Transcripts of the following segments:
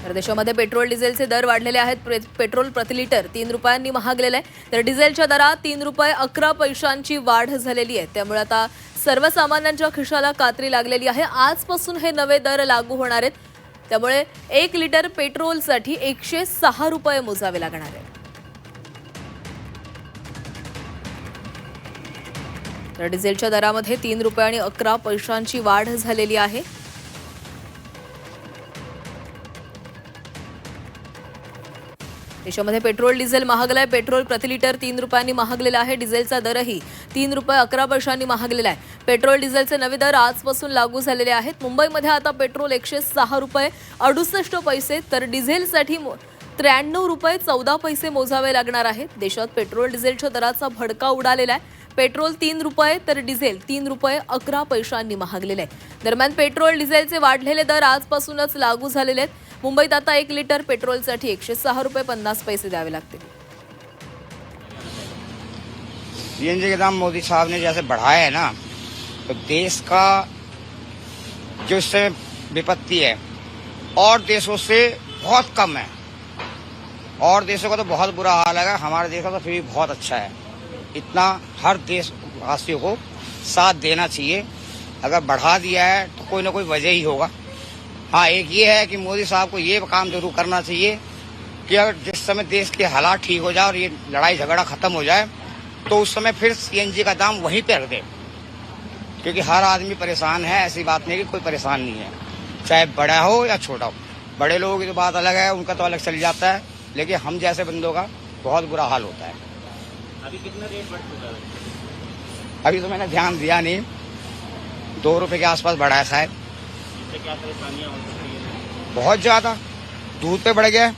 तर देशामध्ये पेट्रोल डिझेलचे दर वाढलेले आहेत। पेट्रोल प्रति लिटर 3 रुपयांनी महागलेले आहे, तर डिझेलच्या दरात 3 रुपये 11 पैशांची वाढ झालेली आहे। त्यामुळे आता सर्वसामान्यांच्या खिशाला कात्री लागलेली आहे। आजपासून हे नवे दर लागू होणार आहेत, त्यामुळे 1 लिटर पेट्रोलसाठी 106 रुपये मोजावे लागणार आहेत। तर डिझेलच्या दरामध्ये 3 रुपये आणि 11 पैशांची वाढ झालेली आहे। देशामध्ये पेट्रोल डिझेल महागलाय। पेट्रोल प्रति लिटर 3 रुपयांनी महागलेला आहे। डिझेलचा दरही 3 रुपये 11 पैशांनी महागलेला आहे। पेट्रोल डिझेलचे नवे दर आजपासून लागू झालेले आहेत। मुंबईमध्ये आता पेट्रोल 106 रुपये 68 पैसे तर डिझेलसाठी 93 रुपये 14 पैसे मोजावे लागणार आहेत। देशात पेट्रोल डिझेलच्या दराचा भडका उडालेला आहे। पेट्रोल 3 रुपये तर डिझेल 3 रुपये 11 पैशांनी महागलेले आहे। दरम्यान पेट्रोल डिझेलचे वाढलेले दर आजपासूनच लागू झालेले आहेत। मुंबईत आता 1 लिटर पेट्रोलसाठी 106 रुपये 50 पैसे द्यावे लागतील। सीएनजी के दाम मोदी साहब ने जैसे बढ़ाया है ना, तो देश का जो इससे विपत्ति है और देशों से बहुत कम है। और देशों का तो बहुत बुरा हाल है, हमारे देश का तो फिर भी बहुत अच्छा है। इतना हर देशवासियों को साथ देना चाहिए। अगर बढ़ा दिया है तो कोई ना कोई वजह ही होगा। हाँ, एक ये है कि मोदी साहब को ये काम जरूर करना चाहिए कि अगर जिस समय देश के हालात ठीक हो जाए और ये लड़ाई झगड़ा खत्म हो जाए तो उस समय फिर सीएनजी का दाम वहीं पे रख दे, क्योंकि हर आदमी परेशान है। ऐसी बात नहीं कि कोई परेशान नहीं है, चाहे बड़ा हो या छोटा हो। बड़े लोगों की तो बात अलग है, उनका तो अलग चल जाता है, लेकिन हम जैसे बंदों का बहुत बुरा हाल होता है। अभी कितना रेट बढ़ चुका है? अभी तो मैंने ध्यान दिया नहीं, 2 रुपए के आसपास बढ़ा है शायद। इससे क्या परेशानियां हो सकती है? बहुत ज्यादा दूध पे बढ़ गया है,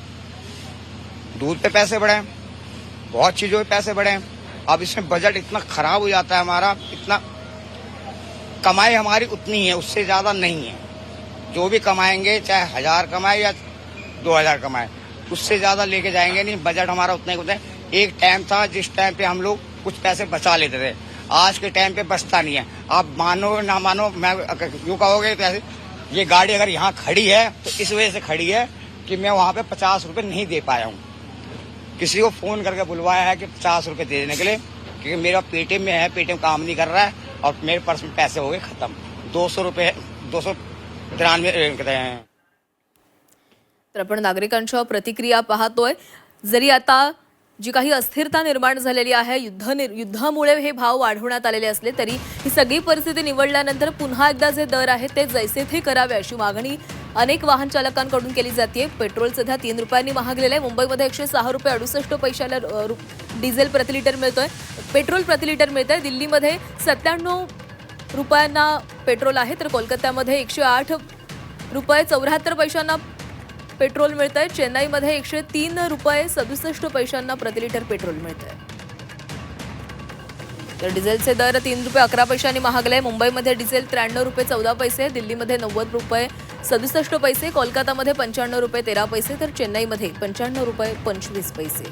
दूध पे पैसे बढ़े हैं, बहुत चीजों पे पैसे बढ़े हैं। अब इसमें बजट इतना खराब हो जाता है हमारा, इतना कमाई हमारी उतनी है, उससे ज्यादा नहीं है। जो भी कमाएंगे, चाहे 1000 कमाए या 2000 कमाए, उससे ज्यादा लेके जाएंगे नहीं। बजट हमारा उतना ही होता है। एक टाइम था जिस टाइम पे हम लोग कुछ पैसे बचा लेते थे, आज के टाइम पे बचता नहीं है। आप मानो ना मानो, मैं यूँ कहोगे तो ऐसे, ये गाड़ी अगर यहाँ खड़ी है तो इस वजह से खड़ी है कि मैं वहाँ पे 50 रुपए नहीं दे पाया हूँ। किसी को फोन करके बुलवाया है कि 50 रुपए दे देने के लिए, क्योंकि मेरा पेटीएम में है, पेटीएम काम नहीं कर रहा है और मेरे पर्स में पैसे हो गए खत्म। 200 रुपए 293 हैं। तर आपण नागरिकांच्या प्रतिक्रिया पाहतोय। जरी आता जी काही अस्थिरता निर्माण झालेली आहे, युद्धामुळे हे भाव वाढवण्यात आलेले असले तरी ही सगळी परिस्थिती निवडल्यानंतर पुन्हा एकदा जे दर आहेत ते जैसे थे करावे अशी मागणी अनेक वाहन चालकांकडून केली जाते। पेट्रोल सध्या 3 रुपयांनी महागलेले आहे। मुंबईमध्ये 106 रुपये 68 पैशाला डिझेल प्रति लिटर मिळतोय, पेट्रोल प्रति लिटर मिळतंय। दिल्लीमध्ये 97 रुपयांना पेट्रोल आहे, तर कोलकात्यामध्ये 108 रुपये 74 पैशांना पेट्रोल मिळतंय। चेन्नईमध्ये 103 रुपये 67 पैशांना प्रति लिटर पेट्रोल मिळतंय। तर डिझेलचे दर 3 रुपये 11 पैशांनी महागले। मुंबईमध्ये डिझेल 93 रुपये 14 पैसे, दिल्लीमध्ये 90 रुपये 67 पैसे, कोलकातामध्ये 95 रुपये 13 पैसे, तर चेन्नईमध्ये 95 रुपये 25 पैसे।